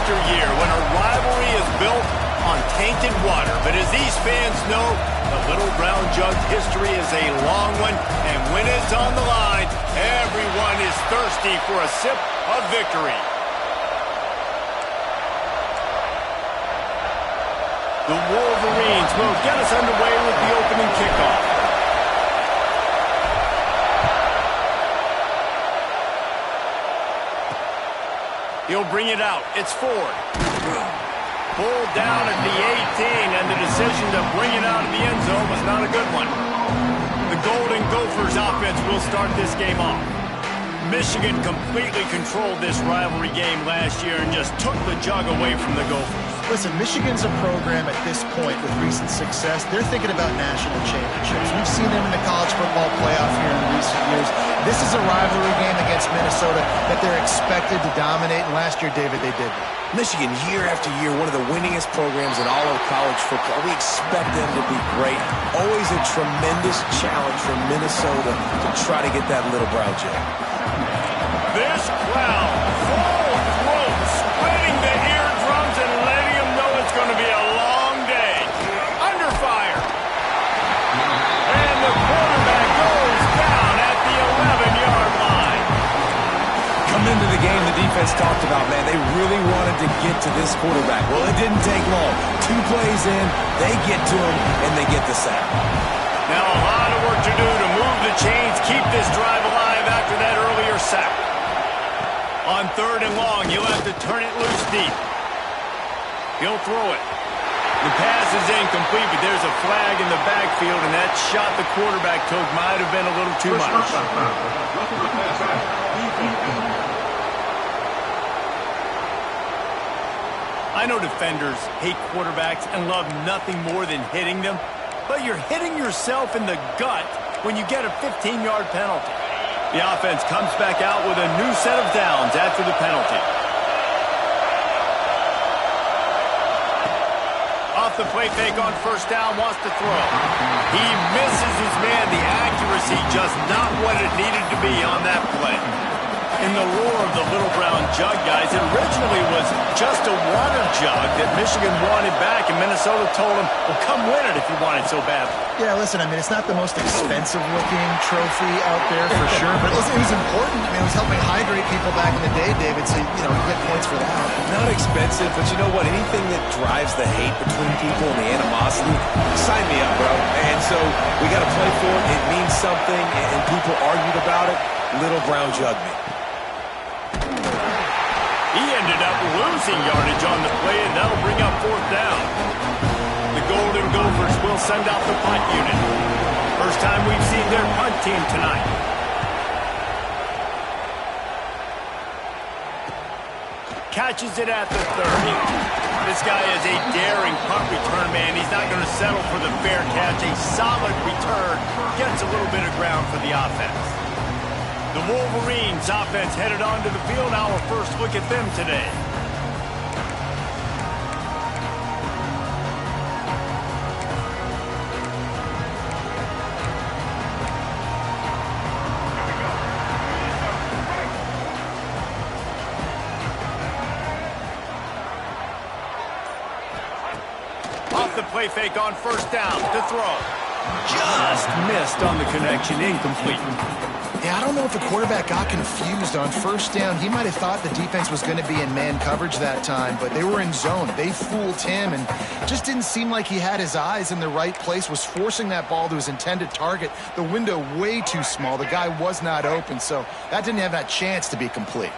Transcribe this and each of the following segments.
after year when a rivalry is built on tainted water. But as these fans know, the Little Brown Jug history is a long one, and when it's on the line, everyone is thirsty for a sip of victory. The Wolverines will get us underway with the opening kickoff. He'll bring it out. It's Ford. Pulled down at the 18, and the decision to bring it out of the end zone was not a good one. The Golden Gophers offense will start this game off. Michigan completely controlled this rivalry game last year and just took the Jug away from the Gophers. Listen, Michigan's a program at this point with recent success. They're thinking about national championships. We've seen them in the college football playoff here in recent years. This is a rivalry game against Minnesota that they're expected to dominate, and last year, David, they did. Michigan, year after year, one of the winningest programs in all of college football. We expect them to be great. Always a tremendous challenge for Minnesota to try to get that Little Brown Jug. This crowd, full throat, splitting the eardrums and letting them know it's going to be a long day. Under fire. And the quarterback goes down at the 11-yard line. Come into the game, the defense talked about, man, they really wanted to get to this quarterback. Well, it didn't take long. 2 plays in, they get to him, and they get the sack. Now a lot of work to do to move the chains, keep this drive alive after that earlier sack. On 3rd and long, you'll have to turn it loose deep. He'll throw it. The pass is incomplete, but there's a flag in the backfield, and that shot the quarterback took might have been a little too much. I know defenders hate quarterbacks and love nothing more than hitting them, but you're hitting yourself in the gut when you get a 15-yard penalty. The offense comes back out with a new set of downs after the penalty. Off the play fake on 1st down, wants to throw. He misses his man. The accuracy just not what it needed to be on that play. In the roar of the Little Brown Jug, guys, it originally was just a water jug that Michigan wanted back, and Minnesota told him, well, come win it if you want it so badly. Yeah, listen, I mean, it's not the most expensive-looking trophy out there for sure, but listen, it was important. I mean, it was helping hydrate people back in the day, David, so, you know, you get points for that. Not expensive, but you know what? Anything that drives the hate between people and the animosity, sign me up, bro. And so we got to play for it. It means something, and people argued about it. Little Brown Jug me. He ended up losing yardage on the play, and that'll bring up 4th down. The Golden Gophers will send out the punt unit. First time we've seen their punt team tonight. Catches it at the 30. This guy is a daring punt return man. He's not going to settle for the fair catch. A solid return gets a little bit of ground for the offense. The Wolverines offense headed onto the field. Our first look at them today. Off the play fake on 1st down to throw. Just missed on the connection, incomplete. Yeah, I don't know if the quarterback got confused on 1st down. He might have thought the defense was going to be in man coverage that time, but they were in zone. They fooled him, and it just didn't seem like he had his eyes in the right place, was forcing that ball to his intended target. The window way too small. The guy was not open, so that didn't have that chance to be complete.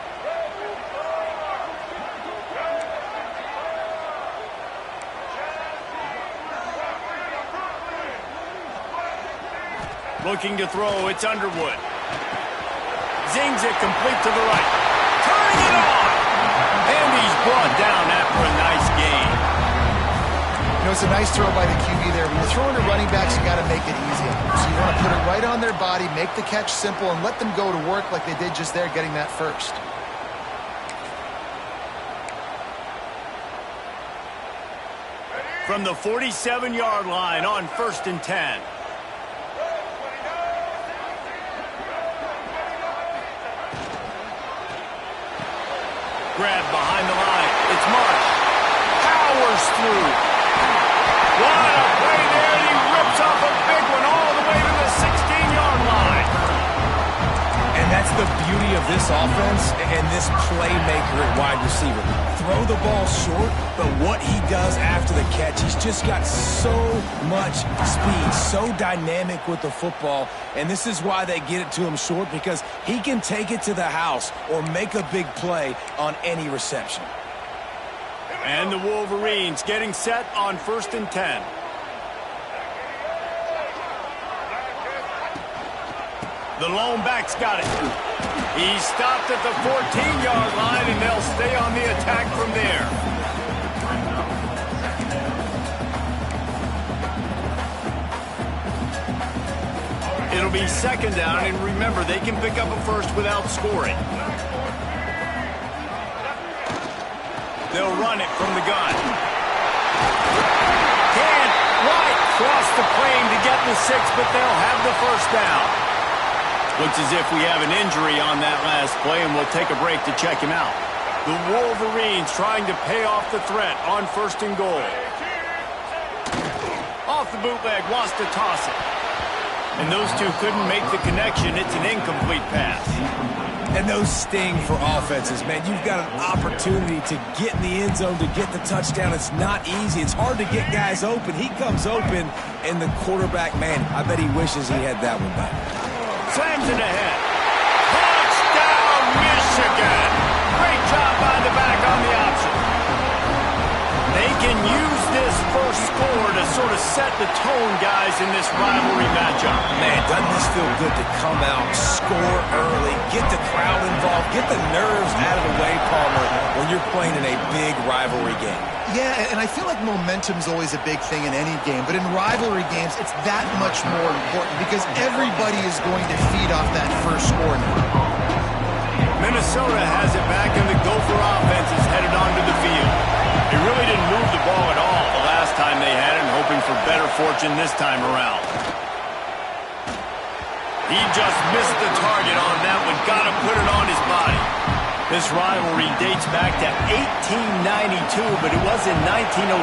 Looking to throw, it's Underwood. Zings it complete to the right. Turning it on! And he's brought down after a nice gain. You know, it's a nice throw by the QB there. When you're throwing to running backs, you got to make it easy on them. So you want to put it right on their body, make the catch simple, and let them go to work like they did just there, getting that first. From the 47-yard line on 1st and 10. Grab behind the line. It's Mark. through. What a play there, and he rips off a big one all the way to the 16-yard line. And that's the beauty of this offense and this playmaker at wide receiver. Throw the ball short, but what he does after the catch, he's just got so much speed, so dynamic with the football, and this is why they get it to him short, because he can take it to the house or make a big play on any reception. And the Wolverines getting set on 1st and 10. The lone back's got it. He stopped at the 14-yard line, and they'll stay on the attack from there. It'll be 2nd down, and remember, they can pick up a first without scoring. They'll run it from the gun. Can't right cross the plane to get the 6, but they'll have the first down. Looks as if we have an injury on that last play, and we'll take a break to check him out. The Wolverines trying to pay off the threat on 1st and goal. Off the bootleg, wants to toss it. And those two couldn't make the connection. It's an incomplete pass. And those sting for offenses, man. You've got an opportunity to get in the end zone, to get the touchdown. It's not easy. It's hard to get guys open. He comes open, and the quarterback, man, I bet he wishes he had that one back. Slams it ahead. Touchdown, Michigan! Great job by the back on the option. They can use this first score to sort of set the tone, guys, in this rivalry matchup. Man, doesn't this feel good to come out, score early, get the crowd involved, get the nerves out of the way, Palmer, when you're playing in a big rivalry game. Yeah, and I feel like momentum's always a big thing in any game, but in rivalry games, it's that much more important because everybody is going to feed off that first score now. Minnesota has it back, and the Gopher offense is headed onto the field. They really didn't move the ball at all the last time they had it, hoping for better fortune this time around. He just missed the target on that one. Got to put it on his body. This rivalry dates back to 1892, but it was in 1903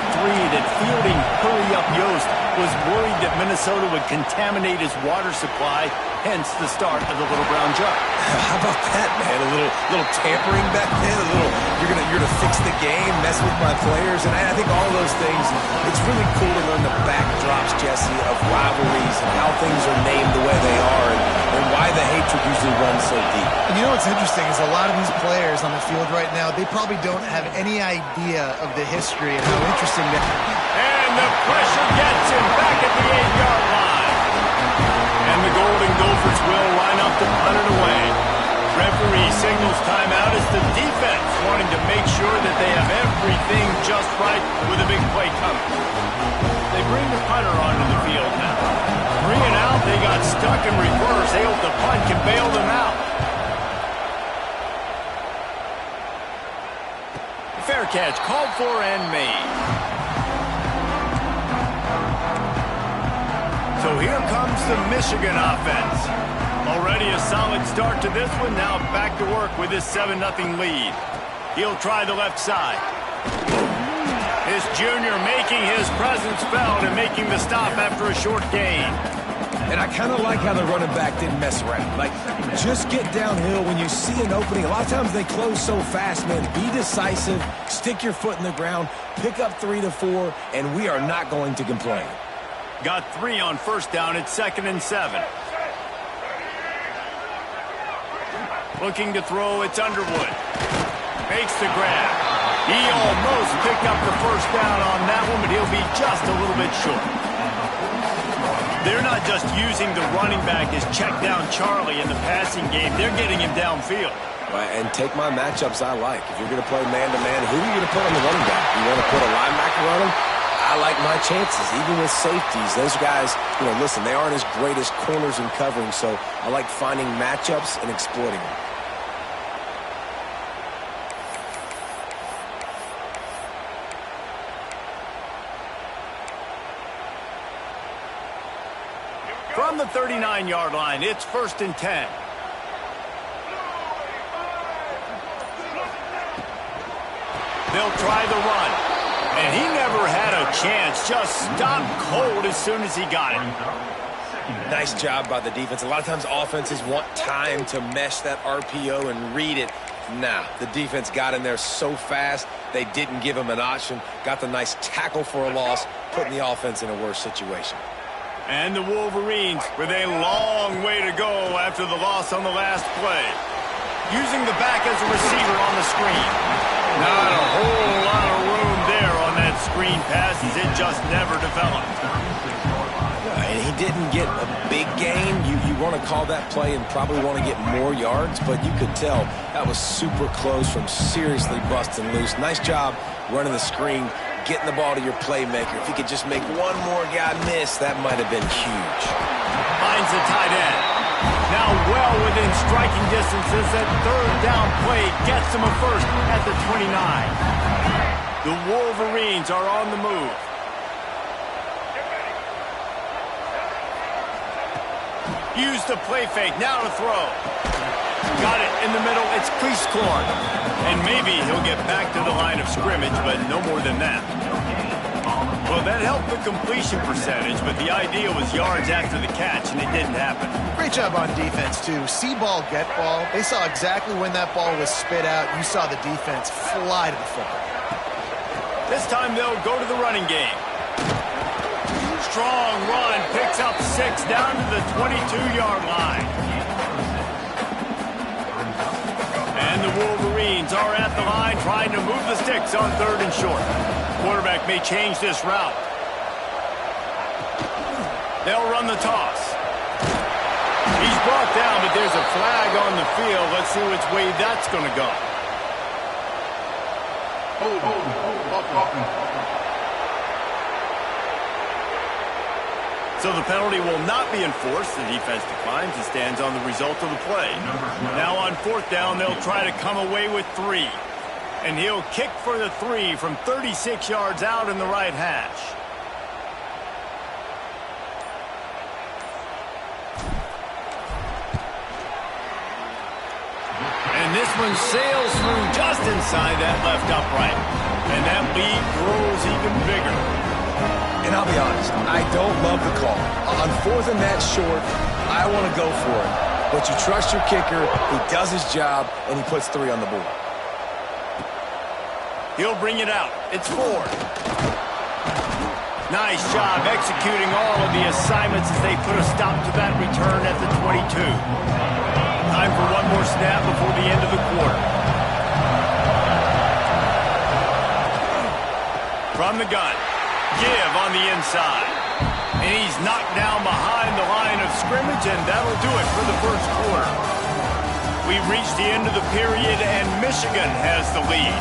that fielding Hurry-Up Yost was worried that Minnesota would contaminate his water supply, hence the start of the Little Brown Jug. How about that, man? A little tampering back then, a little, you're gonna fix the game, mess with my players, and I think all those things, it's really cool to learn the backdrops, Jesse, of rivalries and how things are named the way they are and why the hatred usually runs so deep. And you know what's interesting is a lot of these players on the field right now, they probably don't have any idea of the history and how interesting that. And the pressure gets him back at the 8-yard line. And the Golden Gophers will line up to punt it away. Referee signals timeout as the defense wanting to make sure that they have everything just right with a big play coming. They bring the punter onto the field now. 3 and out, they got stuck in reverse. They hope the punt can bail them out. Fair catch called for and made. So here comes the Michigan offense. Already a solid start to this one. Now back to work with this 7-0 lead. He'll try the left side. This junior making his presence felt and making the stop after a short gain. And I kind of like how the running back didn't mess around. Like, just get downhill when you see an opening. A lot of times they close so fast, man. Be decisive, stick your foot in the ground, pick up 3 to 4, and we are not going to complain. Got 3 on 1st down at 2nd and 7. Looking to throw, it's Underwood. Makes the grab. He almost picked up the 1st down on that one, but he'll be just a little bit short. They're not just using the running back as check down Charlie in the passing game. They're getting him downfield. Right, and take my matchups I like. If you're going to play man-to-man, who are you going to put on the running back? You want to put a linebacker on him? I like my chances, even with safeties. Those guys, listen, they aren't as great as corners and covering, so I like finding matchups and exploiting them. From the 39-yard line, it's 1st and 10. They'll try the run. And he never had a chance. Just stopped cold as soon as he got it. Nice job by the defense. A lot of times offenses want time to mesh that RPO and read it. Nah, the defense got in there so fast, they didn't give him an option. Got the nice tackle for a loss, putting the offense in a worse situation. And the Wolverines with a long way to go after the loss on the last play. Using the back as a receiver on the screen. Not a whole lot of room there on that screen pass as it just never developed. And he didn't get a big gain. You want to call that play and probably want to get more yards, but you could tell that was super close from seriously busting loose. Nice job running the screen, getting the ball to your playmaker. If he could just make one more guy miss, that might have been huge. Finds the tight end. Now well within striking distance as that third down play gets him a first at the 29. The Wolverines are on the move. Use the play fake, now to throw. Got it in the middle, it's Cleese-Korn. And maybe he'll get back to the line of scrimmage, but no more than that. Well, that helped the completion percentage, but the idea was yards after the catch, and it didn't happen. Great job on defense, too. See ball, get ball. They saw exactly when that ball was spit out. You saw the defense fly to the football. This time they'll go to the running game. Strong run, picks up 6 down to the 22-yard line. And the Wolverines are at the line trying to move the sticks on 3rd and short. Quarterback may change this route. They'll run the toss. He's brought down, but there's a flag on the field. Let's see which way that's going to go. So the penalty will not be enforced. The defense declines and stands on the result of the play. Now on 4th down, they'll try to come away with 3. And he'll kick for the 3 from 36 yards out in the right hash. And this one sails through just inside that left upright. And that lead grows even bigger. And I'll be honest, I don't love the call. On 4th and that short, I want to go for it. But you trust your kicker, he does his job, and he puts 3 on the board. He'll bring it out. It's 4. Nice job executing all of the assignments as they put a stop to that return at the 22. Time for one more snap before the end of the quarter. From the gun. Give on the inside. And he's knocked down behind the line of scrimmage, and that'll do it for the first quarter. We've reached the end of the period, and Michigan has the lead.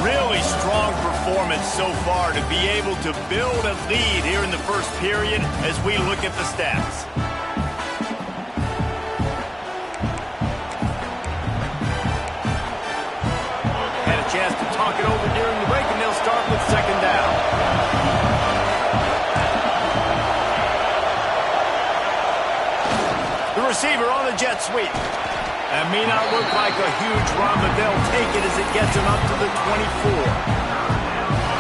Really strong performance so far to be able to build a lead here in the first period as we look at the stats. Had a chance to talk it over during the break, and they'll start with 2nd down. The receiver on the jet sweep. That may not look like a huge run, but they'll take it as it gets them up to the 24.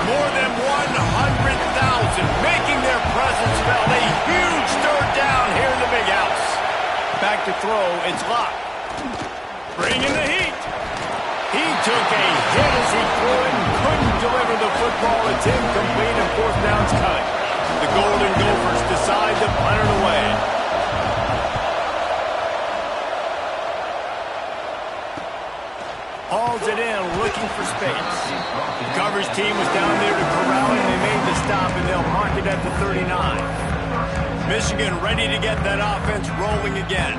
More than 100,000 making their presence felt. A huge 3rd down here in the big house. Back to throw, it's locked. Bringing the heat. He took a hit as he threw it and couldn't deliver the football. It's incomplete and 4th down's coming. The Golden Gophers decide to punt it away. Hauls it in, looking for space. The coverage team was down there to corral it, and they made the stop, and they'll mark it at the 39. Michigan ready to get that offense rolling again.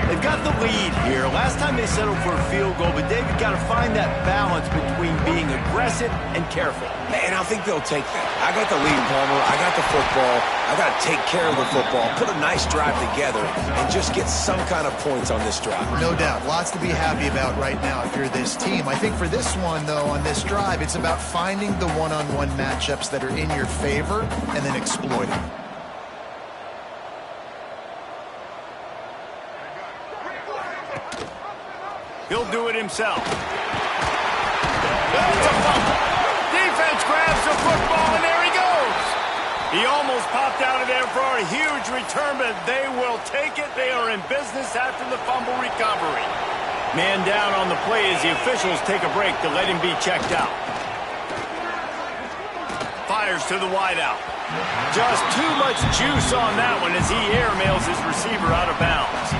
They've got the lead here. Last time they settled for a field goal, but David got to find that balance between being aggressive and careful. And I think they'll take that. I got the lead, Palmer. I got the football. I got to take care of the football, put a nice drive together, and just get some kind of points on this drive. No doubt. Lots to be happy about right now if you're this team. I think for this one, though, on this drive, it's about finding the one-on-one matchups that are in your favor and then exploiting. He'll do it himself. That's a fumble. Defense grabs the football, and there he goes. He almost popped out of there for a huge return, but they will take it. They are in business after the fumble recovery. Man down on the play as the officials take a break to let him be checked out. Fires to the wideout. Just too much juice on that one as he airmails his receiver out of bounds.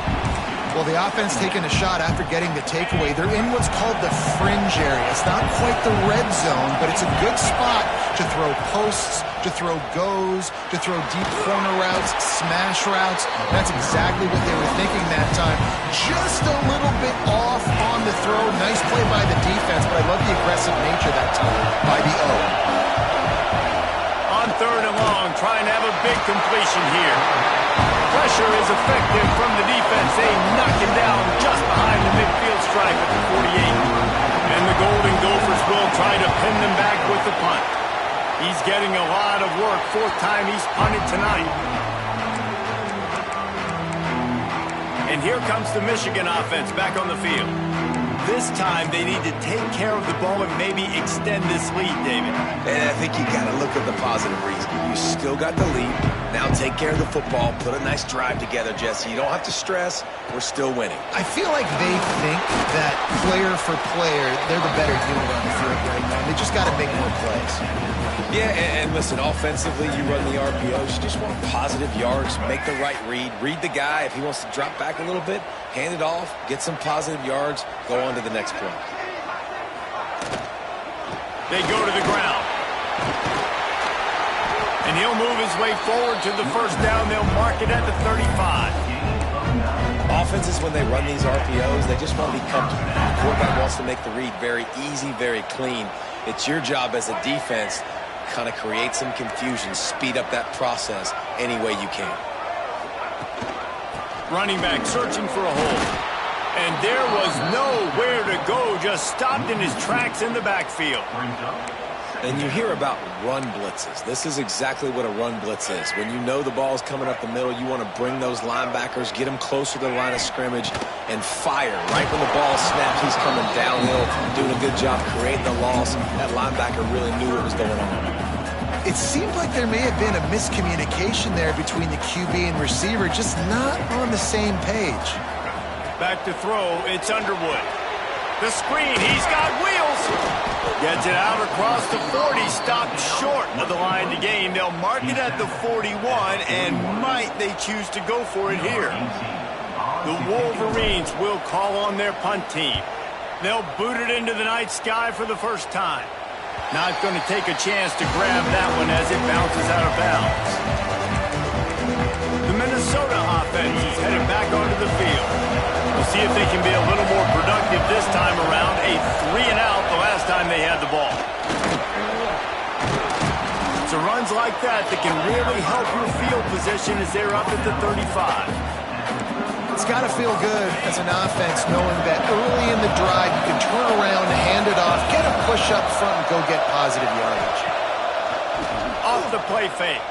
Well, the offense taking a shot after getting the takeaway. They're in what's called the fringe area. It's not quite the red zone, but it's a good spot to throw posts, to throw goes, to throw deep corner routes, smash routes. That's exactly what they were thinking that time. Just a little bit off on the throw. Nice play by the defense, but I love the aggressive nature that time by the O. On 3rd and long, trying to have a big completion here. Pressure is effective from the defense. They knock him down just behind the midfield stripe at the 48. And the Golden Gophers will try to pin them back with the punt. He's getting a lot of work. 4th time he's punted tonight. And here comes the Michigan offense back on the field. This time they need to take care of the ball and maybe extend this lead, David. And I think you got to look at the positive reason. You still got the lead. Now take care of the football. Put a nice drive together, Jesse. You don't have to stress. We're still winning. I feel like they think that player for player, they're the better unit on the field right now. They just got to make more plays. Yeah, and listen, offensively, you run the RPOs. You just want positive yards, make the right read the guy. If he wants to drop back a little bit, hand it off, get some positive yards, go on to the next play. They go to the ground. And he'll move his way forward to the 1st down. They'll mark it at the 35. Offenses, when they run these RPOs, they just want to be comfortable. The quarterback wants to make the read very easy, very clean. It's your job as a defense to kind of create some confusion, speed up that process any way you can. Running back searching for a hole. And there was nowhere to go, just stopped in his tracks in the backfield. And you hear about run blitzes. This is exactly what a run blitz is. When you know the ball's coming up the middle, you want to bring those linebackers, get them closer to the line of scrimmage, and fire. Right when the ball snaps, he's coming downhill, doing a good job creating the loss. That linebacker really knew what was going on. It seemed like there may have been a miscommunication there between the QB and receiver, just not on the same page. Back to throw, it's Underwood. The screen, he's got wheels. Gets it out across the 40, stopped short of the line to gain. They'll mark it at the 41, and might they choose to go for it here. The Wolverines will call on their punt team. They'll boot it into the night sky for the 1st time. Not going to take a chance to grab that one as it bounces out of bounds. The Minnesota offense is headed back onto the field. We'll see if they can be a little more productive this time around. A 3-and-out the last time they had the ball. So runs like that can really help your field position as they're up at the 35. It's got to feel good as an offense knowing that early in the drive you can turn around, hand it off, get a push up front, and go get positive yardage. Off the play fake.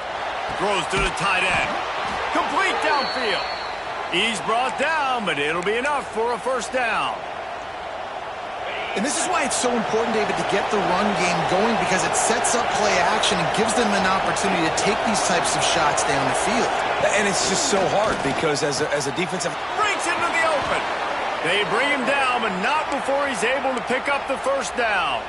Throws to the tight end. Complete downfield. He's brought down, but it'll be enough for a 1st down. And this is why it's so important, David, to get the run game going, because it sets up play action and gives them an opportunity to take these types of shots down the field. And it's just so hard because as a defensive... Breaks into the open. They bring him down, but not before he's able to pick up the 1st down.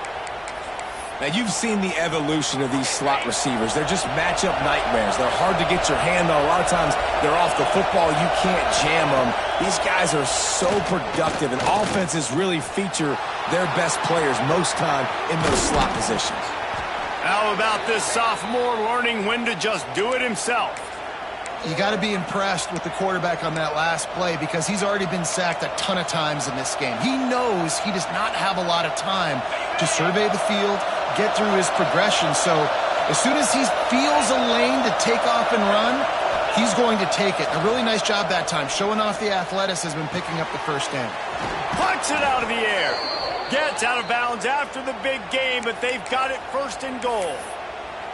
Now, you've seen the evolution of these slot receivers. They're just matchup nightmares. They're hard to get your hand on. A lot of times, they're off the football. You can't jam them. These guys are so productive, and offenses really feature their best players most time in those slot positions. How about this sophomore learning when to just do it himself? You got to be impressed with the quarterback on that last play because he's already been sacked a ton of times in this game. He knows he does not have a lot of time to survey the field, get through his progression. So as soon as he feels a lane to take off and run, he's going to take it. A really nice job that time, showing off the athleticism and picking up the 1st down. Punts it out of the air. Gets out of bounds after the big game, but they've got it 1st and goal.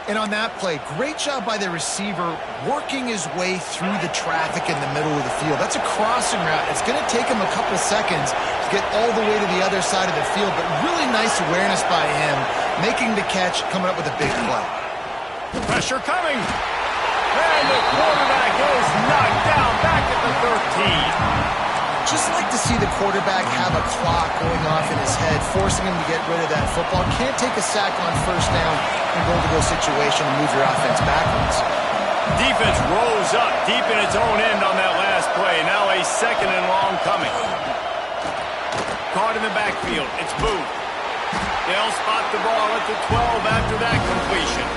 And on that play, great job by the receiver working his way through the traffic in the middle of the field. That's a crossing route. It's going to take him a couple seconds to get all the way to the other side of the field, but really nice awareness by him, making the catch, coming up with a big play. Pressure coming. And the quarterback is knocked down back at the 13. Just like to see the quarterback have a clock going off in his head, forcing him to get rid of that football. Can't take a sack on first down in a goal-to-go situation and move your offense backwards. Defense rolls up deep in its own end on that last play. Now a second and long coming. Caught in the backfield. It's Booth. They'll spot the ball at the 12 after that completion.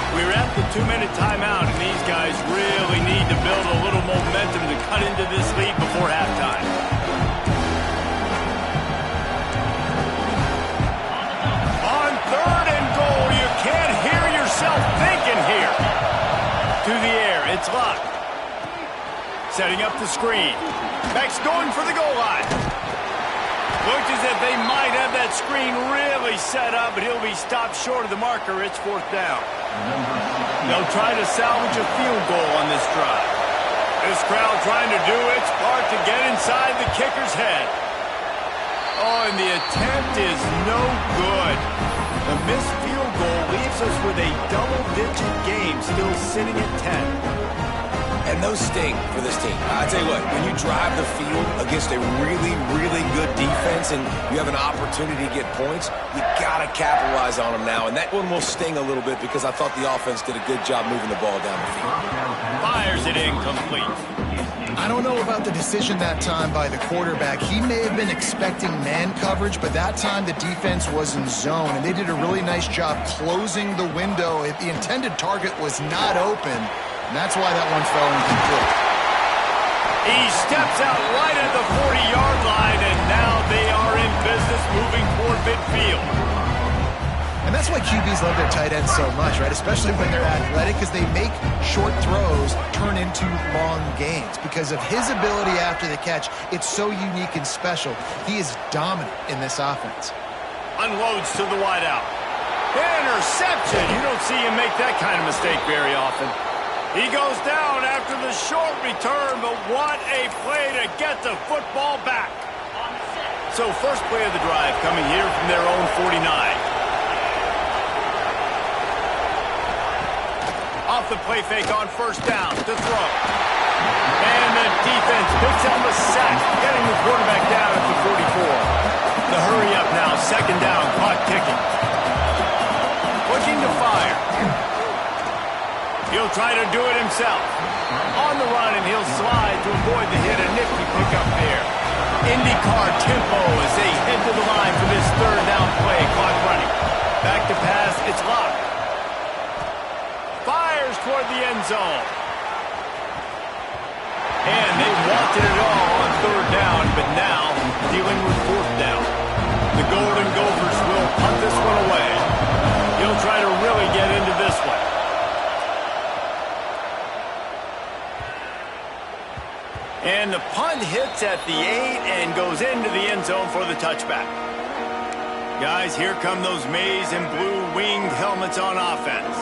We're at the 2-minute timeout, and these guys really need to build a little momentum to cut into this lead before halftime. On 3rd and goal, you can't hear yourself thinking here. To the air, it's Locke. Setting up the screen. Beck's going for the goal line. Looks as if they might have that screen really set up, but he'll be stopped short of the marker. It's 4th down. They'll try to salvage a field goal on this drive. This crowd trying to do its part to get inside the kicker's head. Oh, and the attempt is no good. The missed field goal leaves us with a double-digit game, still sitting at 10. And those sting for this team. I tell you what, when you drive the field against a really, really good defense and you have an opportunity to get points, you got to capitalize on them now. And that one will sting a little bit because I thought the offense did a good job moving the ball down the field. Fires it incomplete. I don't know about the decision that time by the quarterback. He may have been expecting man coverage, but that time the defense was in zone, and they did a really nice job closing the window. The intended target was not open, and that's why that one fell incomplete. He steps out right at the 40-yard line, and now they are in business moving toward midfield. And that's why QBs love their tight ends so much, right? Especially when they're athletic, because they make short throws turn into long gains. Because of his ability after the catch, it's so unique and special. He is dominant in this offense. Unloads to the wideout. Interception! You don't see him make that kind of mistake very often. He goes down after the short return, but what a play to get the football back. So first play of the drive coming here from their own 49. Off the play fake on first down to throw. And the defense picks up a sack, getting the quarterback down at the 44. The hurry up now, second down, clock ticking. Looking to fire. He'll try to do it himself. On the run, and he'll slide to avoid the hit. A nifty pickup there. IndyCar tempo as they head to the line for this third down play. Clock running. Back to pass, it's Locke. Fires toward the end zone. And they wanted it all on third down, but now dealing with fourth down. The Golden Gophers will punt this one away. He'll try to really get into this one. And the punt hits at the 8 and goes into the end zone for the touchback. Guys, here come those maize and blue winged helmets on offense.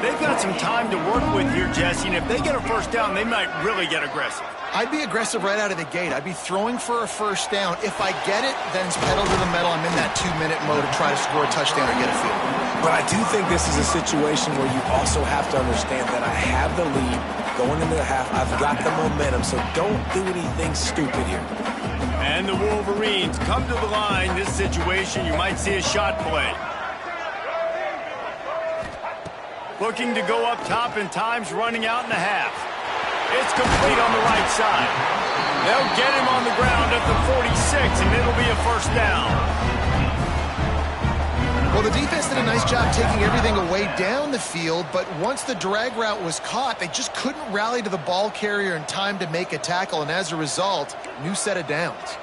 They've got some time to work with here, Jesse, and if they get a first down, they might really get aggressive. I'd be aggressive right out of the gate. I'd be throwing for a first down. If I get it, then it's pedal to the metal. I'm in that 2-minute mode to try to score a touchdown or get a field goal. But I do think this is a situation where you also have to understand that I have the lead going into the half. I've got the momentum, so don't do anything stupid here. And the Wolverines come to the line. This situation, you might see a shot play. Looking to go up top, and time's running out in the half. It's complete on the right side. They'll get him on the ground at the 46, and it'll be a first down. Well, the defense did a nice job taking everything away down the field, but once the drag route was caught, they just couldn't rally to the ball carrier in time to make a tackle, and as a result, new set of downs.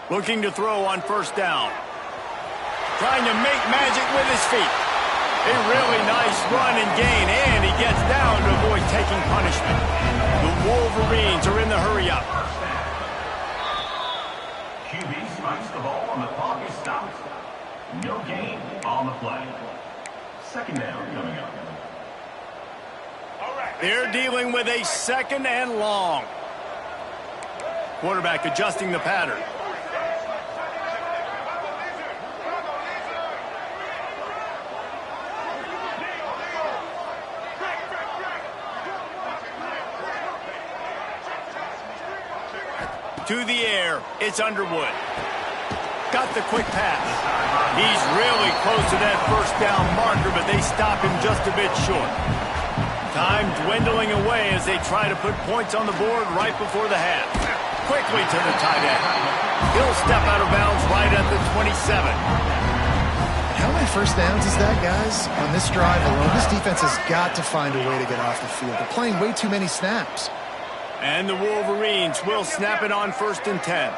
Looking to throw on first down. Trying to make magic with his feet. A really nice run and gain, and he gets down to avoid taking punishment. The Wolverines are in the hurry-up. QB strikes the ball and the clock is stopped. No gain on the play. Second down coming up. All right. They're dealing with a 2nd and long. Quarterback adjusting the pattern. To the air, it's Underwood. Got the quick pass. He's really close to that first down marker, but they stop him just a bit short. Time dwindling away as they try to put points on the board right before the half. Quickly to the tight end. He'll step out of bounds right at the 27. How many first downs is that, guys? On this drive alone, this defense has got to find a way to get off the field. They're playing way too many snaps. And the Wolverines will snap it on 1st and 10.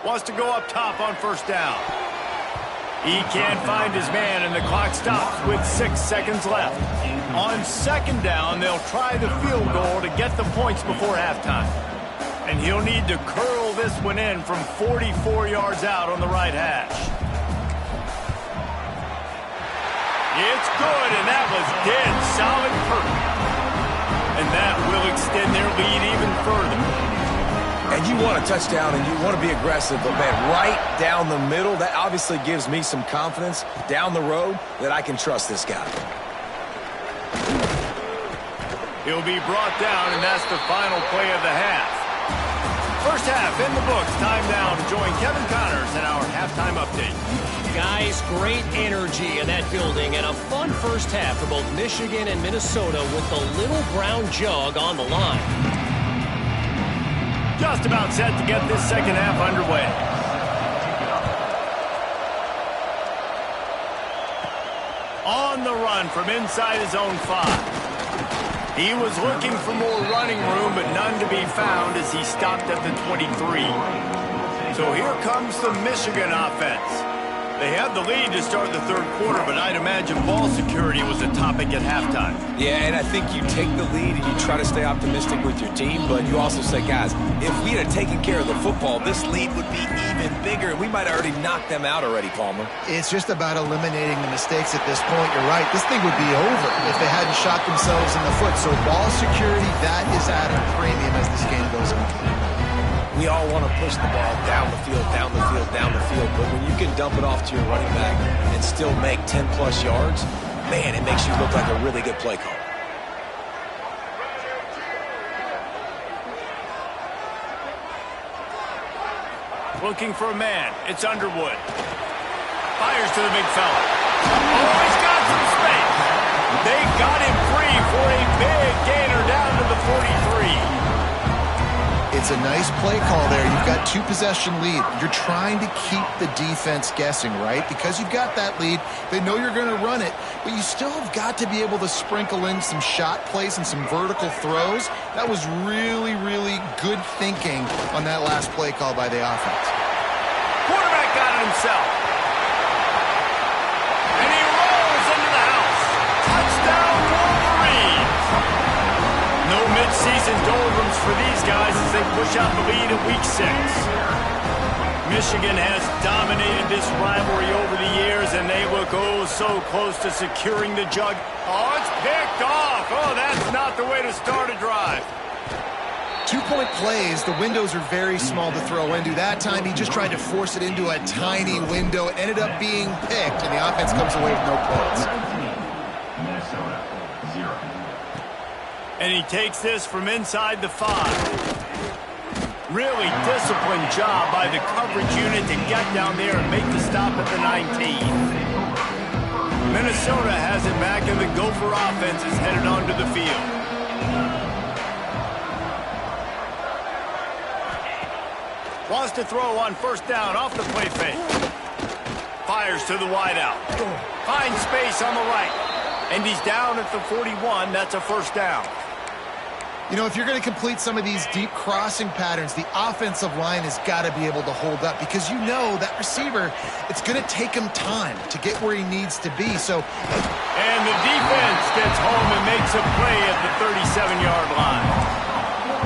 Wants to go up top on 1st down. He can't find his man, and the clock stops with 6 seconds left. On 2nd down, they'll try the field goal to get the points before halftime. And he'll need to curl this one in from 44 yards out on the right hash. It's good, and that was dead solid perfect. And that will extend their lead even further. And you want a touchdown, and you want to be aggressive, but, man, right down the middle, that obviously gives me some confidence down the road that I can trust this guy. He'll be brought down, and that's the final play of the half. First half in the books. Time now to join Kevin Connors in our halftime update. Guys, great energy in that building and a fun first half for both Michigan and Minnesota with the little brown jug on the line. Just about set to get this second half underway. On the run from inside his own 5. He was looking for more running room, but none to be found as he stopped at the 23. So here comes the Michigan offense. They have the lead to start the 3rd quarter, but I'd imagine ball security was a topic at halftime. Yeah, and I think you take the lead and you try to stay optimistic with your team, but you also say, guys, if we had taken care of the football, this lead would be even bigger, and we might have already knocked them out already, Palmer. It's just about eliminating the mistakes at this point. You're right. This thing would be over if they hadn't shot themselves in the foot. So ball security, that is at a premium as this game goes on. We all want to push the ball down the field, down the field, down the field. But when you can dump it off to your running back and still make 10-plus yards, man, it makes you look like a really good play call. Looking for a man. It's Underwood. Fires to the big fella. Oh, he's got some space. They got him free for a big gainer down to the 43. It's a nice play call there. You've got 2-possession lead. You're trying to keep the defense guessing, right? Because you've got that lead, they know you're going to run it, but you still have got to be able to sprinkle in some shot plays and some vertical throws. That was really, really good thinking on that last play call by the offense. Quarterback got it himself. And he rolls into the house. Touchdown, Wolverines. No mid-season doldrums for these guys as they push out the lead in Week 6. Michigan has dominated this rivalry over the years, and they look oh so close to securing the jug. Oh, it's picked off. Oh, that's not the way to start a drive. 2-point plays, the windows are very small to throw into. That time, he just tried to force it into a tiny window. It ended up being picked, and the offense comes away with no points. Minnesota, 0. And he takes this from inside the 5. Really disciplined job by the coverage unit to get down there and make the stop at the 19. Minnesota has it back, and the Gopher offense is headed onto the field. Wants to throw on 1st down off the play fake. Fires to the wideout. Finds space on the right. And he's down at the 41. That's a 1st down. You know, if you're going to complete some of these deep crossing patterns, the offensive line has got to be able to hold up because you know that receiver, it's going to take him time to get where he needs to be. And the defense gets home and makes a play at the 37-yard line.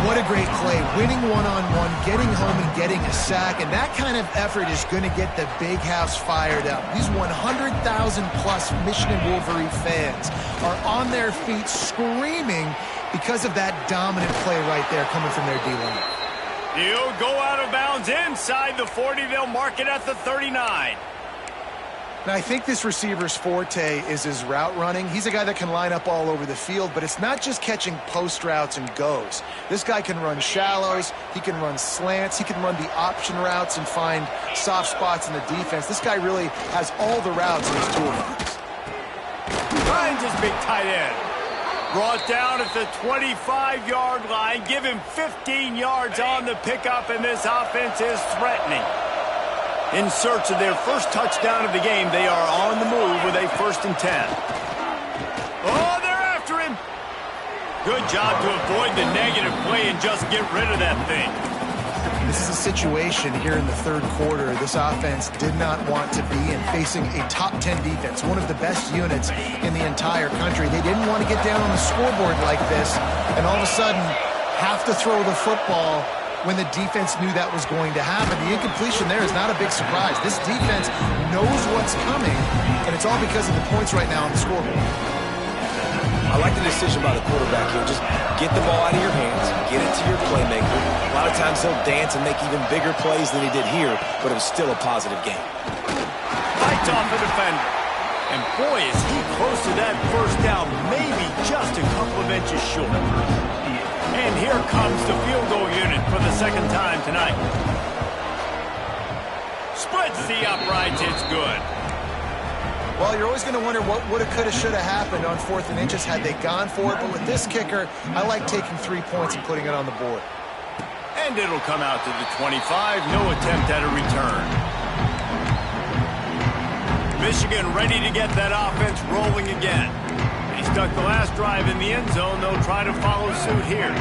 What a great play. Winning one-on-one, getting home and getting a sack, and that kind of effort is going to get the big house fired up. These 100,000-plus Michigan Wolverine fans are on their feet screaming because of that dominant play right there coming from their D-line. He'll go out of bounds inside the 40. They'll mark it at the 39. Now, I think this receiver's forte is his route running. He's a guy that can line up all over the field, but it's not just catching post routes and goes. This guy can run shallows, he can run slants, he can run the option routes and find soft spots in the defense. This guy really has all the routes in his toolbox. Finds his big tight end. Brought down at the 25-yard line. Give him 15 yards on the pickup, and this offense is threatening. In search of their first touchdown of the game, they are on the move with a 1st and 10. Oh, they're after him. Good job to avoid the negative play and just get rid of that thing. This is a situation here in the third quarter this offense did not want to be in, facing a top 10 defense, one of the best units in the entire country. They didn't want to get down on the scoreboard like this and all of a sudden have to throw the football when the defense knew that was going to happen. The incompletion there is not a big surprise. This defense knows what's coming, and it's all because of the points right now on the scoreboard. I like the decision by the quarterback here. Just get the ball out of your hands, get it to your playmaker. A lot of times he'll dance and make even bigger plays than he did here, but it was still a positive game. Fights off the defender. And boy, is he close to that first down, maybe just a couple of inches short. And here comes the field goal unit for the second time tonight. Spreads the uprights, it's good. Well, you're always going to wonder what woulda, coulda, shoulda happened on 4th and inches had they gone for it. But with this kicker, I like taking 3 points and putting it on the board. And it'll come out to the 25. No attempt at a return. Michigan ready to get that offense rolling again. He stuck the last drive in the end zone. They'll try to follow suit here.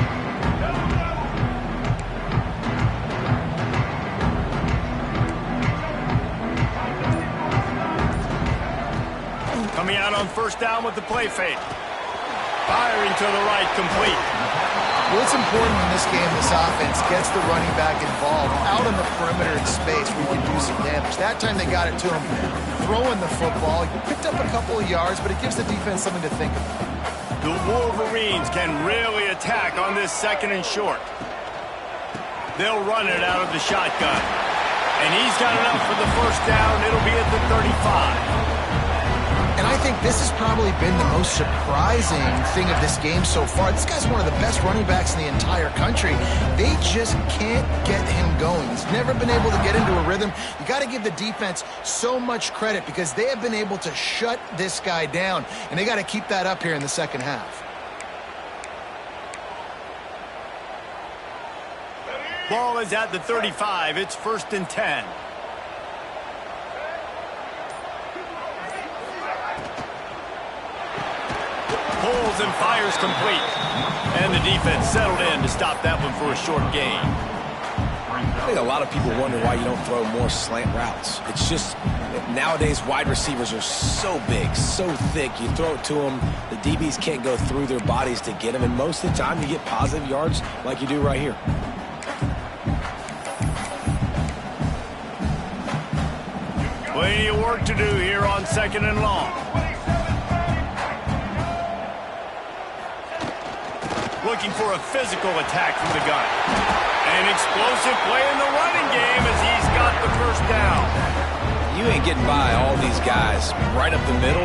Coming out on 1st down with the play fake. Firing to the right, complete. What's important in this game, this offense gets the running back involved out on the perimeter in space where you can do some damage. That time they got it to him throwing the football. He picked up a couple of yards, but it gives the defense something to think about. The Wolverines can really attack on this 2nd and short. They'll run it out of the shotgun. And he's got enough for the 1st down. It'll be at the 35. And I think this has probably been the most surprising thing of this game so far. This guy's one of the best running backs in the entire country. They just can't get him going. He's never been able to get into a rhythm. You got to give the defense so much credit because they have been able to shut this guy down, and they got to keep that up here in the second half. Ball is at the 35. It's 1st and 10. Pulls and fires complete. And the defense settled in to stop that one for a short gain. I think a lot of people wonder why you don't throw more slant routes. It's just nowadays wide receivers are so big, so thick. You throw it to them, the DBs can't go through their bodies to get them, and most of the time you get positive yards like you do right here. Plenty of work to do here on 2nd and long. Looking for a physical attack from the gun. An explosive play in the running game as he's got the 1st down. You ain't getting by all these guys right up the middle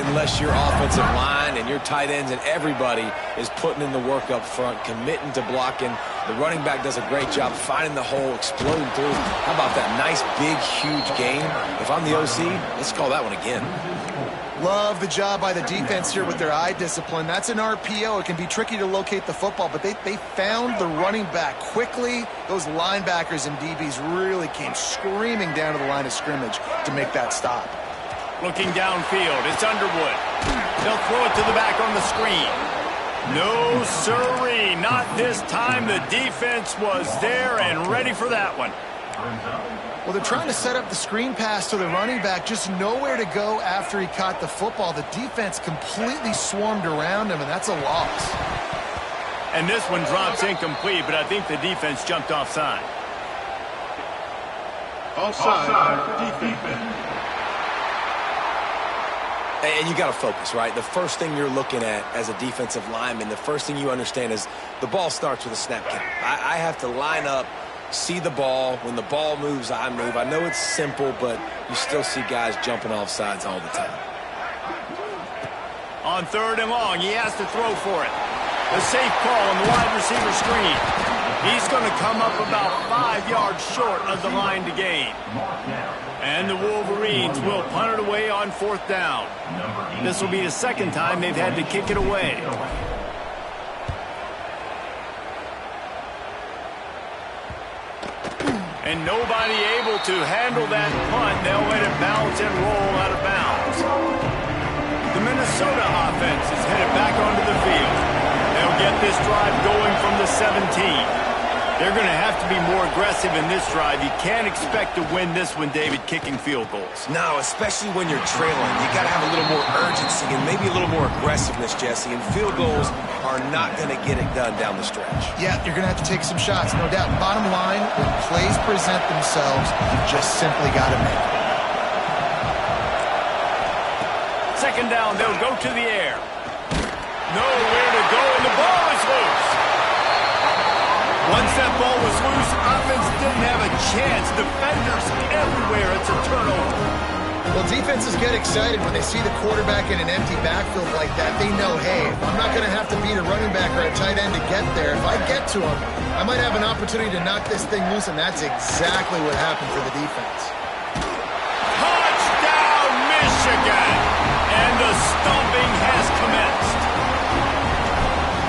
unless your offensive line and your tight ends and everybody is putting in the work up front, committing to blocking. The running back does a great job finding the hole, exploding through. How about that nice, big, huge gain? If I'm the OC, let's call that one again. Love the job by the defense here with their eye discipline. That's an RPO. It can be tricky to locate the football, but they found the running back quickly. Those linebackers and DBs really came screaming down to the line of scrimmage to make that stop. Looking downfield, it's Underwood. They'll throw it to the back on the screen. No sirree, not this time. The defense was there and ready for that one. Well, they're trying to set up the screen pass to the running back, just nowhere to go after he caught the football. The defense completely swarmed around him, and that's a loss. And this one drops incomplete, but I think the defense jumped offside. Offside, defense. And you got to focus, right? The first thing you're looking at as a defensive lineman, the first thing you understand is the ball starts with a snap count. I have to line up, see the ball. When the ball moves, I move. I know it's simple, but you still see guys jumping off sides all the time. On 3rd and long, he has to throw for it. A safe call on the wide receiver screen. He's going to come up about 5 yards short of the line to gain. And the Wolverines will punt it away on 4th down. This will be the second time they've had to kick it away. And nobody able to handle that punt. They'll let it bounce and roll out of bounds. The Minnesota offense is headed back onto the field. They'll get this drive going from the 17. They're going to have to be more aggressive in this drive. You can't expect to win this one, David, kicking field goals. No, especially when you're trailing. You got to have a little more urgency and maybe a little more aggressiveness, Jesse. And field goals are not going to get it done down the stretch. Yeah, you're going to have to take some shots, no doubt. Bottom line, when plays present themselves, you just simply got to make it. 2nd down, they'll go to the air. Nowhere to go, and the ball is loose. Once that ball was loose, offense didn't have a chance. Defenders everywhere. It's a turnover. Well, defenses get excited when they see the quarterback in an empty backfield like that. They know, hey, I'm not going to have to beat a running back or a tight end to get there. If I get to him, I might have an opportunity to knock this thing loose, and that's exactly what happened for the defense. Touchdown, Michigan! And the stomping has commenced.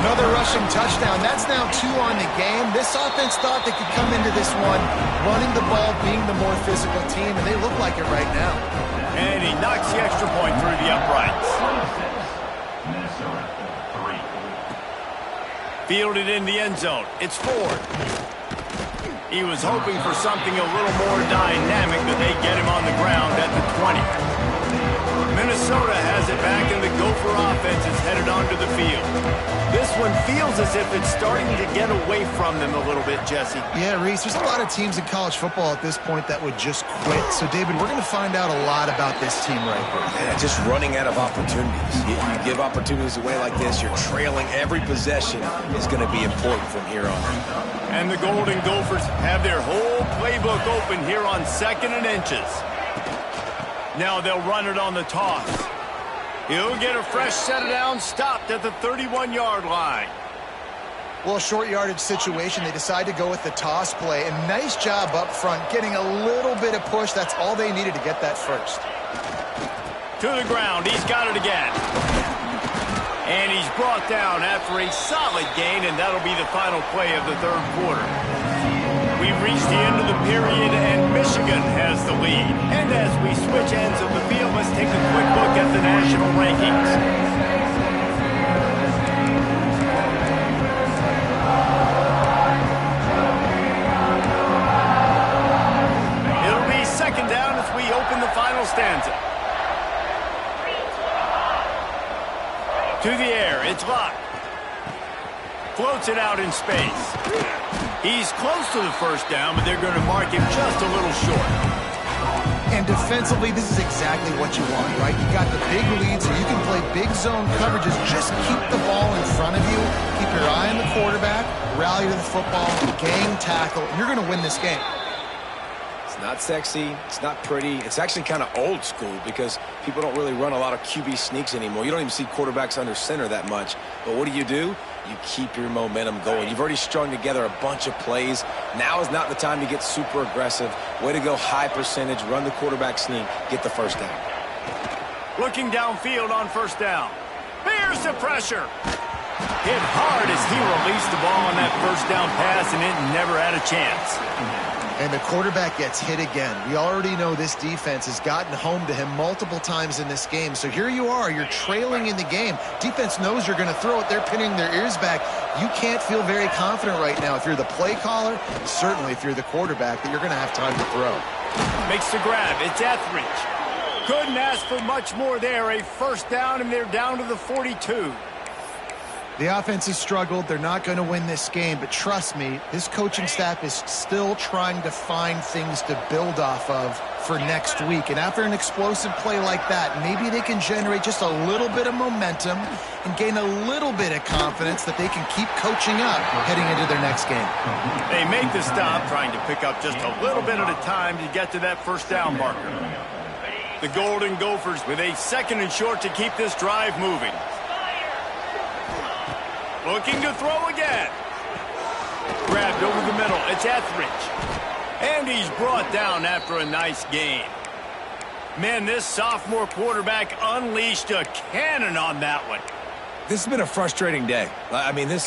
Another rushing touchdown. That's now 2 on the game. This offense thought they could come into this one running the ball, being the more physical team, and they look like it right now. And he knocks the extra point through the uprights. Minnesota 3. Fielded in the end zone. It's Ford. He was hoping for something a little more dynamic, but they get him on the ground at the 20. Minnesota has it back, and the Gopher offense is headed onto the field. This one feels as if it's starting to get away from them a little bit, Jesse. Yeah, Reese, there's a lot of teams in college football at this point that would just quit. So, David, we're going to find out a lot about this team right here. Yeah, just running out of opportunities. You give opportunities away like this, you're trailing. Every possession is going to be important from here on. And the Golden Gophers have their whole playbook open here on 2nd and inches. Now they'll run it on the toss. He'll get a fresh set of downs, stopped at the 31-yard line. Well, a short yardage situation, they decide to go with the toss play. And nice job up front, getting a little bit of push. That's all they needed to get that first. To the ground, he's got it again. And he's brought down after a solid gain, and that'll be the final play of the 3rd quarter. We've reached the end of the period, and Michigan has the lead. And as we switch ends of the field, let's take a quick look at the national rankings. It'll be 2nd down as we open the final stanza. To the air, it's Locke. Floats it out in space. He's close to the 1st down, but they're going to mark him just a little short. And defensively, this is exactly what you want, right? You got the big lead, so you can play big zone coverages. Just keep the ball in front of you. Keep your eye on the quarterback. Rally to the football. Gang tackle. And you're going to win this game. It's not sexy. It's not pretty. It's actually kind of old school because people don't really run a lot of QB sneaks anymore. You don't even see quarterbacks under center that much. But what do? You keep your momentum going. You've already strung together a bunch of plays. Now is not the time to get super aggressive. Way to go high percentage, run the quarterback sneak, get the 1st down. Looking downfield on 1st down. Bears the pressure. Hit hard as he released the ball on that 1st down pass, and it never had a chance. And the quarterback gets hit again. We already know this defense has gotten home to him multiple times in this game. So here you are. You're trailing in the game. Defense knows you're going to throw it. They're pinning their ears back. You can't feel very confident right now if you're the play caller, certainly if you're the quarterback, that you're going to have time to throw. Makes the grab. It's Etheridge. Couldn't ask for much more there. A 1st down, and they're down to the 42. The offense has struggled. They're not going to win this game, but trust me, this coaching staff is still trying to find things to build off of for next week. And after an explosive play like that, maybe they can generate just a little bit of momentum and gain a little bit of confidence that they can keep coaching up heading into their next game. They make the stop, trying to pick up just a little bit at a time to get to that first down marker. The Golden Gophers with a 2nd and short to keep this drive moving. Looking to throw again. Grabbed over the middle. It's Etheridge. And he's brought down after a nice gain. Man, this sophomore quarterback unleashed a cannon on that one. This has been a frustrating day. I mean, they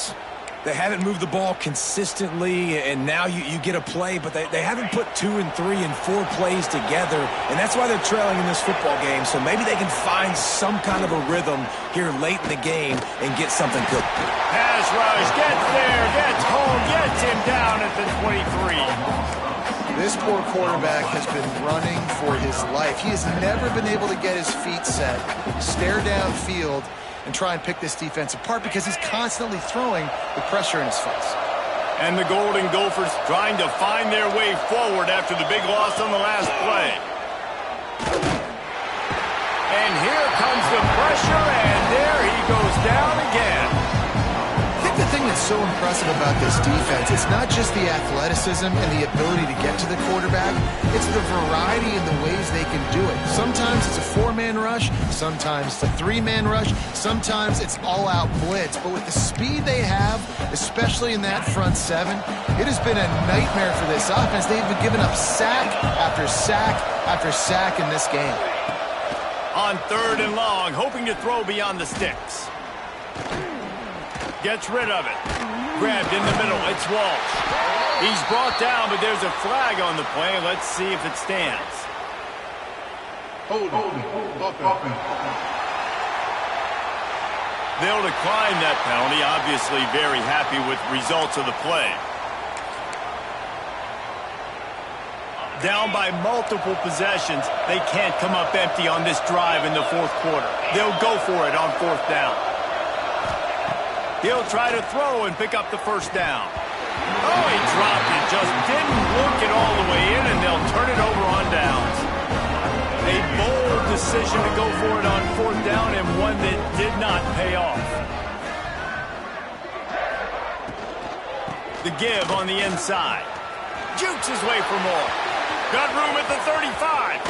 haven't moved the ball consistently, and now you get a play, but they haven't put 2 and 3 and 4 plays together, and that's why they're trailing in this football game. So maybe they can find some kind of a rhythm here late in the game and get something good. Pass rush, gets there, gets home, gets him down at the 23. This poor quarterback has been running for his life. He has never been able to get his feet set, stare downfield, and try and pick this defense apart because he's constantly throwing with pressure in his face. And the Golden Gophers trying to find their way forward after the big loss on the last play. And here comes the pressure, and there he goes down again. I think the thing that's so impressive about this defense, it's not just the athleticism and the ability to get to the quarterback, it's the variety in the ways they can do it. Sometimes it's a 4-man rush, sometimes it's a 3-man rush, sometimes it's all-out blitz. But with the speed they have, especially in that front 7, it has been a nightmare for this offense. They've been giving up sack after sack after sack in this game. On 3rd and long, hoping to throw beyond the sticks. Gets rid of it. Grabbed in the middle. It's Walsh. He's brought down, but there's a flag on the play. Let's see if it stands. Hold. They'll decline that penalty. Obviously very happy with results of the play. Down by multiple possessions. They can't come up empty on this drive in the 4th quarter. They'll go for it on 4th down. He'll try to throw and pick up the first down. Oh, he dropped it. Just didn't look it all the way in, and they'll turn it over on downs. A bold decision to go for it on 4th down, and one that did not pay off. The give on the inside. Jukes his way for more. Got room at the 35.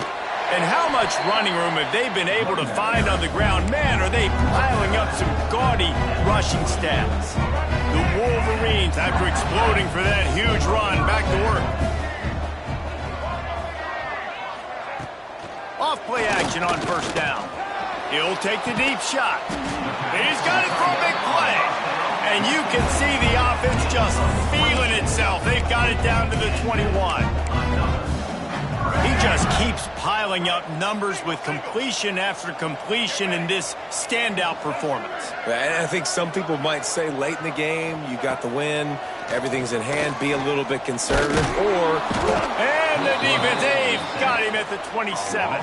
And how much running room have they been able to find on the ground? Man, are they piling up some gaudy rushing stats. The Wolverines, after exploding for that huge run, back to work. Off-play action on 1st down. He'll take the deep shot. He's got it for a big play. And you can see the offense just feeling itself. They've got it down to the 21. He just keeps piling up numbers with completion after completion in this standout performance. And I think some people might say late in the game, you got the win, everything's in hand, be a little bit conservative, or... And the defense, they've got him at the 27.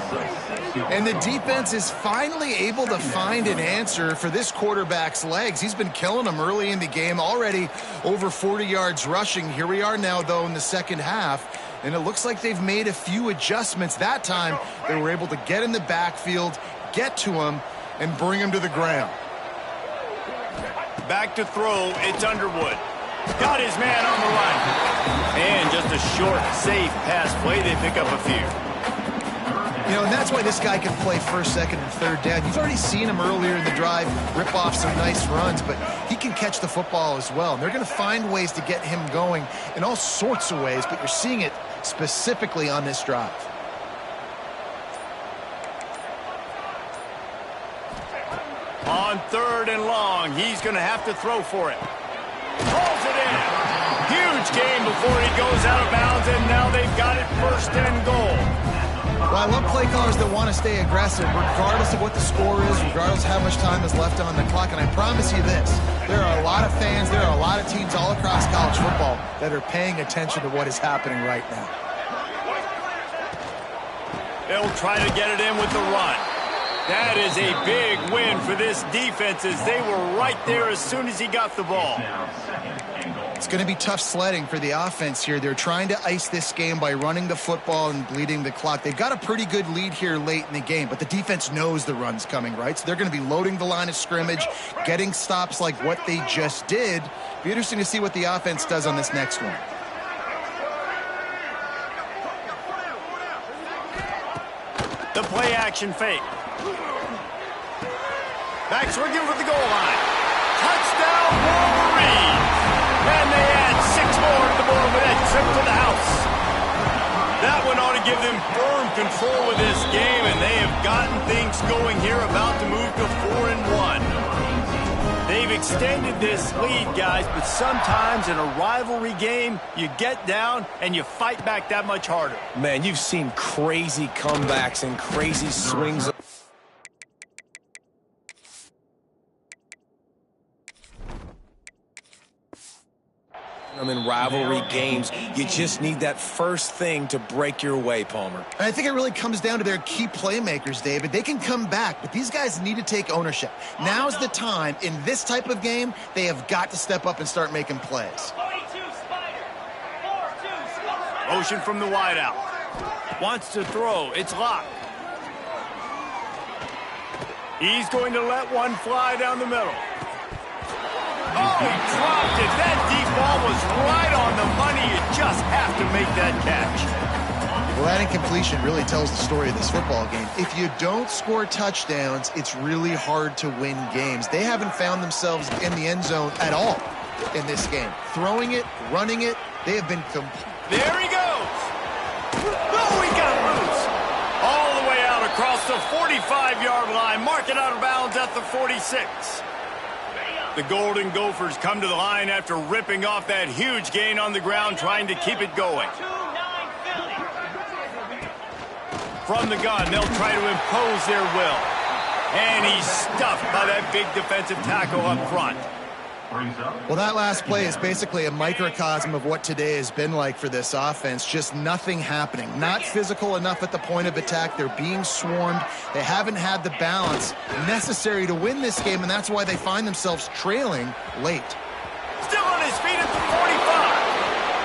And the defense is finally able to find an answer for this quarterback's legs. He's been killing them early in the game, already over 40 yards rushing. Here we are now, though, in the 2nd half. And it looks like they've made a few adjustments. That time, they were able to get in the backfield, get to him, and bring him to the ground. Back to throw, it's Underwood. Got his man on the run. And just a short, safe pass play. They pick up a few. You know, and that's why this guy can play 1st, 2nd, and 3rd down. You've already seen him earlier in the drive rip off some nice runs, but he can catch the football as well. And they're going to find ways to get him going in all sorts of ways, but you're seeing it specifically on this drive. On 3rd and long, he's going to have to throw for it. Pulls it in. Huge game before he goes out of bounds, and now they've got it 1st and goal. Well, I love play callers that want to stay aggressive regardless of what the score is, regardless of how much time is left on the clock. And I promise you this, there are a lot of fans, there are a lot of teams all across college football that are paying attention to what is happening right now. They'll try to get it in with the run. That is a big win for this defense as they were right there as soon as he got the ball. It's going to be tough sledding for the offense here. They're trying to ice this game by running the football and bleeding the clock. They've got a pretty good lead here late in the game, but the defense knows the run's coming, right? So they're going to be loading the line of scrimmage, getting stops like what they just did. Be interesting to see what the offense does on this next one. The play action fake. Back swinging for the goal line. Touchdown, Wolverines! And they add 6 more to the board with that trip to the house. That one ought to give them firm control of this game, and they have gotten things going here, about to move to 4-1. They've extended this lead, guys, but sometimes in a rivalry game, you get down and you fight back that much harder. Man, you've seen crazy comebacks and crazy swings. In rivalry games, you just need that first thing to break your way, Palmer. And I think it really comes down to their key playmakers, David. They can come back, but these guys need to take ownership. Now's the time. In this type of game, they have got to step up and start making plays. Motion from the wideout. Wants to throw. It's locked. He's going to let one fly down the middle. Oh, he dropped it. That deep ball was right on the money. You just have to make that catch. Well, that incompletion really tells the story of this football game. If you don't score touchdowns, it's really hard to win games. They haven't found themselves in the end zone at all in this game. Throwing it, running it, they have been complete. There he goes. Oh, he got loose. All the way out across the 45-yard line. Mark it out of bounds at the 46. The Golden Gophers come to the line after ripping off that huge gain on the ground, trying to keep it going. From the gun, they'll try to impose their will. And he's stuffed by that big defensive tackle up front. Well, that last play is basically a microcosm of what today has been like for this offense. Just nothing happening. Not physical enough at the point of attack. They're being swarmed. They haven't had the balance necessary to win this game, and that's why they find themselves trailing late. Still on his feet at the 45.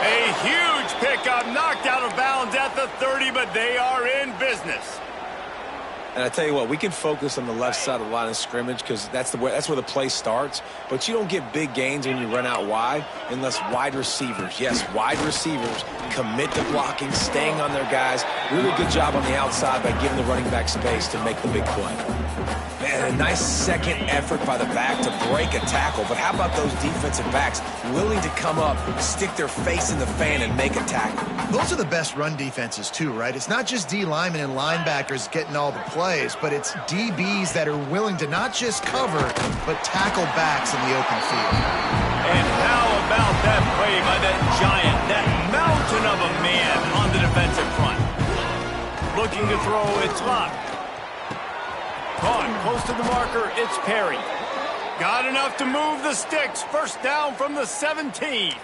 A huge pickup, knocked out of bounds at the 30, but they are in business. And I tell you what, we can focus on the left side of the line of scrimmage because that's where the play starts. But you don't get big gains when you run out wide unless wide receivers, yes, wide receivers, commit to blocking, staying on their guys. Really good job on the outside by giving the running back space to make the big play. Man, a nice second effort by the back to break a tackle. But how about those defensive backs willing to come up, stick their face in the fan, and make a tackle? Those are the best run defenses, too, right? It's not just D linemen and linebackers getting all the plays, but it's DBs that are willing to not just cover, but tackle backs in the open field. And how about that play by that giant, that mountain of a man on the defensive front? Looking to throw, it's locked. Caught close to the marker, it's Perry. Got enough to move the sticks. First down from the 17.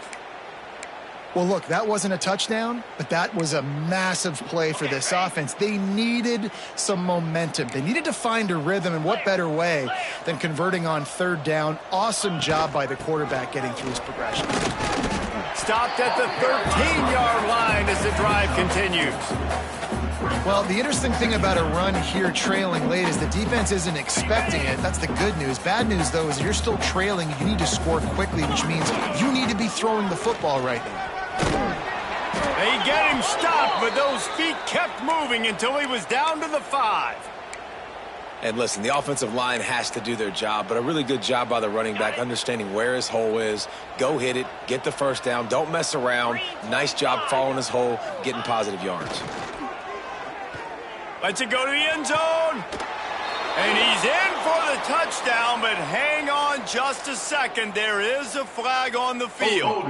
Well, look, that wasn't a touchdown, but that was a massive play for this offense. They needed some momentum. They needed to find a rhythm, and what better way than converting on third down. Awesome job by the quarterback getting through his progression. Stopped at the 13-yard line as the drive continues. Well, the interesting thing about a run here trailing late is the defense isn't expecting it. That's the good news. Bad news, though, is you're still trailing. You need to score quickly, which means you need to be throwing the football right now. They get him stopped, but those feet kept moving until he was down to the 5. And listen, the offensive line has to do their job, but a really good job by the running back understanding where his hole is. Go hit it, get the first down, don't mess around. Nice job following his hole, getting positive yards. Lets it go to the end zone. And he's in for the touchdown, but hang on just a second. There is a flag on the field.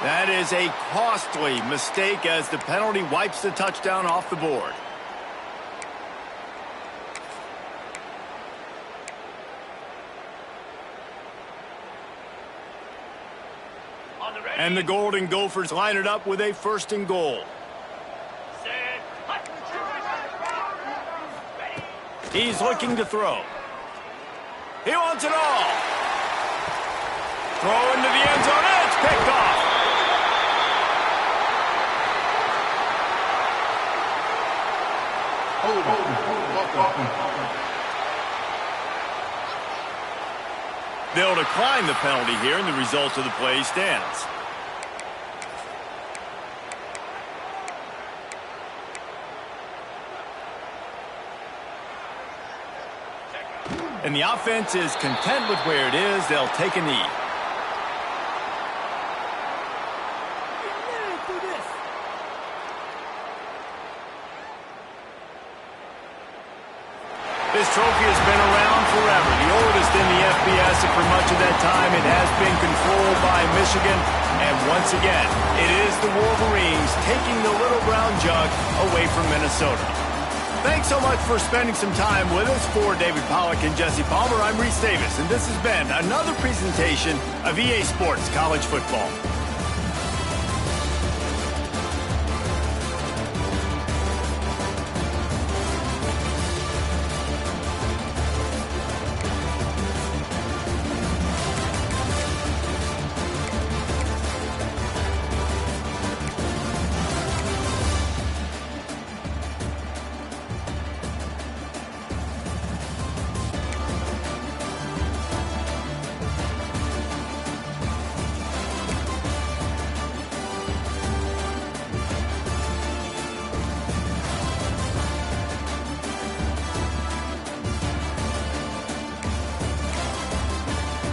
That is a costly mistake as the penalty wipes the touchdown off the board. And the Golden Gophers line it up with a 1st and goal. He's looking to throw. He wants it all. Throw into the end zone. It's picked off. They'll decline the penalty here, and the result of the play stands. And the offense is content with where it is. They'll take a knee. This trophy has been around forever, the oldest in the FBS, and for much of that time it has been controlled by Michigan. And once again, it is the Wolverines taking the little brown jug away from Minnesota. Thanks so much for spending some time with us. For David Pollack and Jesse Palmer, I'm Reese Davis, and this has been another presentation of EA Sports College Football.